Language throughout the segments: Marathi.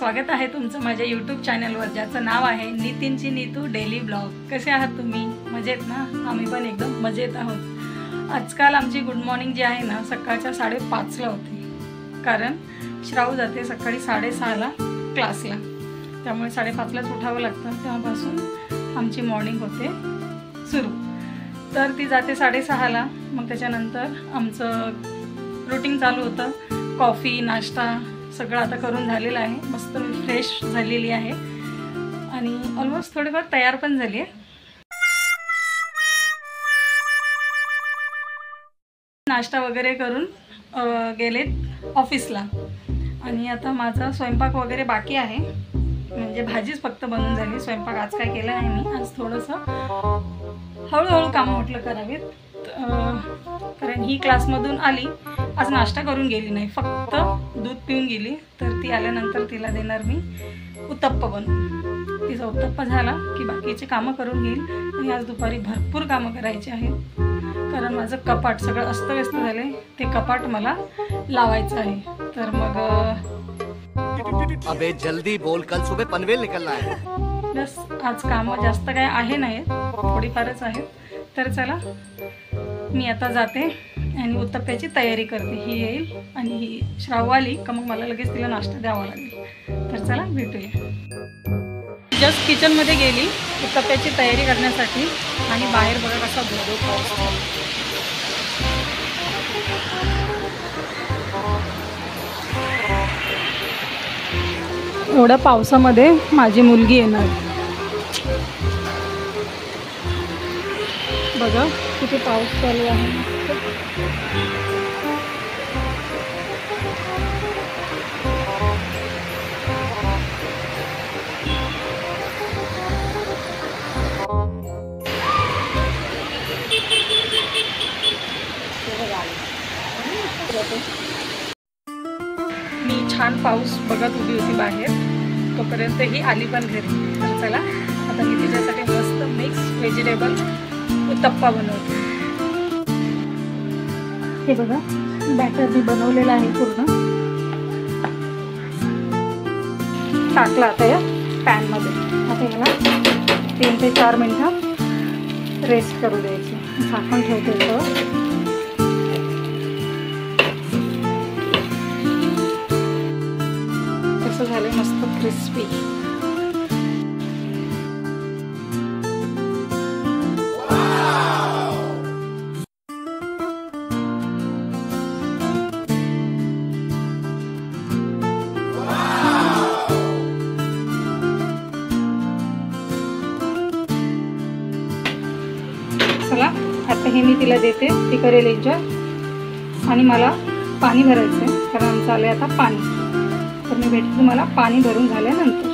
स्वागत आहे तुमचं माझ्या यूट्यूब चॅनलवर, ज्याचं नाव आहे नितीनची नीतू डेली ब्लॉग। कसे आहात तुम्ही? मजेत ना? आम्ही पण एकदम मजेत आहोत। आजकाल आमची गुड मॉर्निंग जी आहे ना सकाळच्या 5:30ला होते, कारण श्रावू जाते सकाळी 6:30ला क्लासला, त्यामुळे 5:30लाच उठावं लागतं। तेव्हापासून आमची मॉर्निंग होते सुरू। तर ती जाते 6:30ला, मग त्याच्यानंतर आमचं रूटीन चालू होतं। कॉफी नाश्ता सगळं आता करून झालेलं आहे, मस्त मी फ्रेश झालेली आहे आणि ऑलमोस्ट थोडीफार तयार पण झाली आहे। नाश्ता वगैरे करून गेलेत ऑफिसला आणि आता माझा स्वयंपाक वगैरे बाकी आहे, म्हणजे भाजीच फक्त बनवून झाली। स्वयंपाक आज काय केलं नाही मी, आज थोडंसं हळूहळू कामं म्हटलं करावीत, कारण ही क्लासमधून आली, आज नाश्ता करून गेली नाही, फक्त दूध पिऊन गेली। तर ती आल्यानंतर तिला देणार मी उत्तप्पा बनवून। तिचा उत्तप्पा झाला की बाकीचे कामं करून घेईल आणि आज दुपारी भरपूर कामं करायची आहेत, कारण माझं कपाट सगळं अस्तव्यस्त झाले, ते कपाट मला लावायचं आहे। तर मग अबे जल्दी बोल, कल सुबह पनवेल निकलना है। बस आज कामं जास्त काय आहे नाही, थोडीफारच आहेत। तर चला मी आता जाते आणि उत्तप्प्याची तयारी करते। ही येईल आणि ही श्रावू आली का मग मला लगेच तिला नाश्ता द्यावा लागेल। तर चला भेटूया। जस्ट किचनमध्ये गेली उत्तप्प्याची तयारी करण्यासाठी आणि बाहेर बघा कसा धो पाऊस। एवढ्या पावसामध्ये माझी मुलगी येणार, बघा किती पाऊस चालू आहे। मी छान पाऊस बघत उभी होती बाहेर, तोपर्यंत ही आली पण घरी। तर चला आता मी तिच्यासाठी मस्त मिक्स व्हेजिटेबल उत्तप्पा बनवते। हे बघा बॅटर मी बनवलेलं आहे पूर्ण, टाकला आता या पॅनमध्ये। आता याला 3 ते 4 मिनिटं रेस्ट करू द्यायचे, झाकण ठेवते याच्यावर। कसं झालं मस्त क्रिस्पी। चला आता हे मी तिला देते, ती करेल एन्जॉय आणि मला पाणी भरायचं आहे, कारण आमचं आलं आता पाणी। तर मी भेटते तुम्हाला पाणी भरून झाल्यानंतर।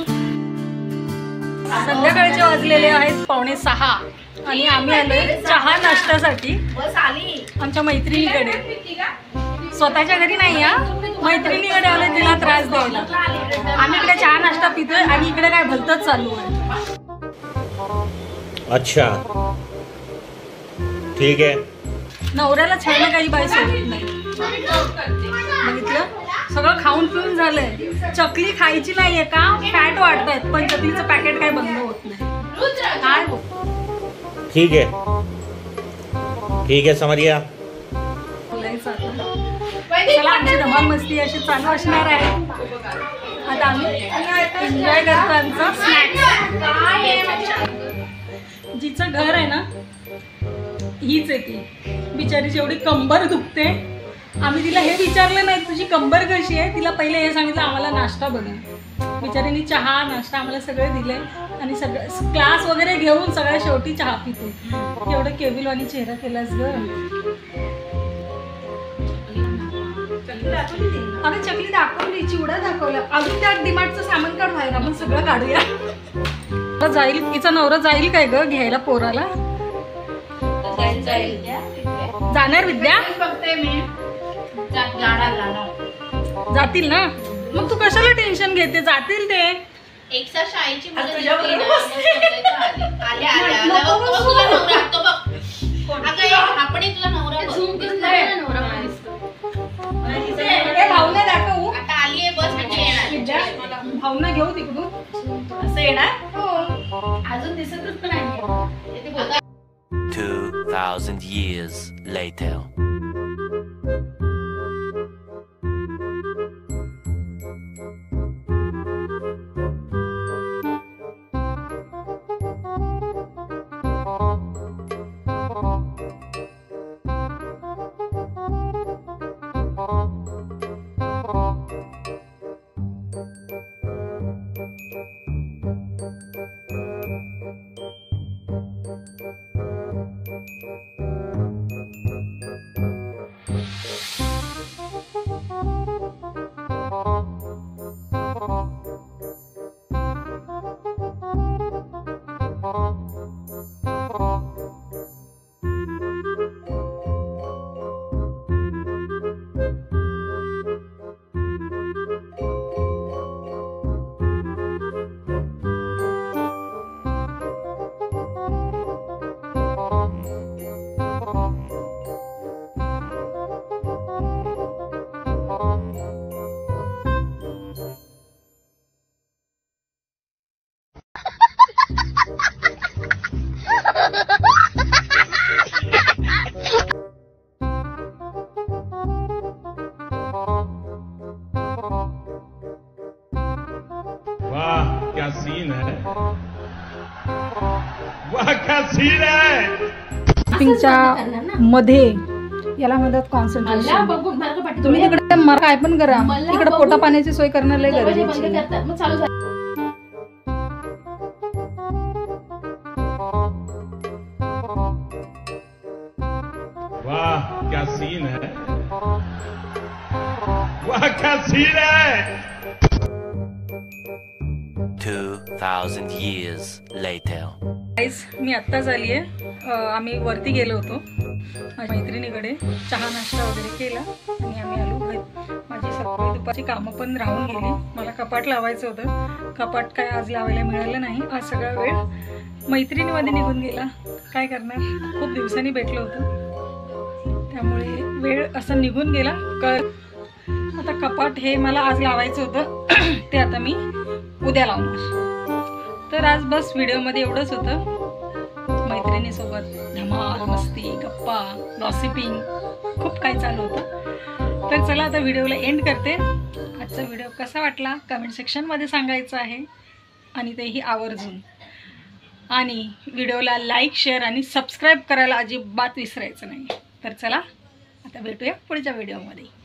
संध्याकाळचे वाजलेले आहेत 5:45 आणि आम्ही आलोय चहा नाश्त्यासाठी आमच्या मैत्रिणीकडे। स्वतःच्या घरी नाही या, मैत्रिणीकडे आलोय तिला त्रास द्यायला। आम्ही इकडे चहा नाश्ता पितोय आणि इकडे काय भलतंच चालू आहे। अच्छा ठीक आहे। नवऱ्याला छान काही बाई सोडत नाही, बघितलं सगळं खाऊन पिऊन झालंय। चकली खायची नाहीये का, फॅट वाढतायत, पण चकलीचं पॅकेट काय बंद होत नाही। काय हो ठीक है समझ गया। चला आमची धमाल मस्ती अशी चालू असणार आहे। आता आम्ही एन्जॉय करतो आमचं स्नॅक्स। जिचं घर आहे ना हीच आहे ती, बिचारीची एवढी कंबर दुखते। आम्ही तिला हे विचारलं नाही तुझी कंबर कशी आहे, तिला पहिले हे सांगितलं आम्हाला नाश्ता बनव। बिचारीने चहा नाश्ता आम्हाला सगळे दिले आणि सगळं क्लास वगैरे घेऊन सगळ्या शेवटी चहा पिते। एवढं केबिलवाणी चेहरा केलास ग। अगं चकली दाखवली, चिवडा दाखवला, अजून त्या डिमार्टचं सामान काढ बाहेर, आपण सगळं काढूया। जाईल तिचा नवरा जाईल काय ग घ्यायला पोराला? जाणार विद्या? जातील ना, मग तू कशाला टेन्शन घेते, जातील ते। एकसा शाळेची भावना दाखवू आता आली आहे बस। भावना घेऊ तिकडून असं येणार. अजून दिसतच पण नाही. 2000 years later. वाह क्या सीन है, वाह क्या सीन है. पिंकच्या मध्ये याला म्हणतात मला कॉन्सन्ट्रेशन. बघून मला पाठी तुम्ही तिकडे मरा काय पण करा, मला तिकडे बघून- पोटा पाण्याची सोय करणं लय गरजेची बंद आहे. करतात मग चालू झालं. वाह क्या सीन है, वाह क्या सीन है. 2000 years later. गाईस मी आत्ताच आली आहे. आम्ही वरती गेलो होतो माझ्या मैत्रिणीकडे, चहा नाश्ता वगैरे केला आणि आम्ही आलो घरी. माझी सकाळी दुपारची कामं पण राहून गेली. मला कपाट लावायचं होतं, कपाट काय आज लावायला मिळालं नाही. आज सगळा वेळ मैत्रिणीमध्ये निघून गेला. काय करणार, खूप दिवसांनी भेटलो होतो त्यामुळे वेळ असा निघून गेला. आता कपाट हे मला आज लावायचं होतं ते आता मी उद्या लावणार. तर आज बस व्हिडिओमध्ये एवढंच होतं. मैत्रिणीसोबत धमाल मस्ती गप्पा गॉसिपिंग खूप काही चालू होतं. तर चला आता व्हिडिओला एंड करते. आजचा व्हिडिओ कसा वाटला कमेंट सेक्शनमध्ये सांगायचं आहे आणि तेही आवर्जून. आणि व्हिडिओला लाईक शेअर आणि सबस्क्राईब करायला अजिबात विसरायचं नाही. तर चला आता भेटूया पुढच्या व्हिडिओमध्ये.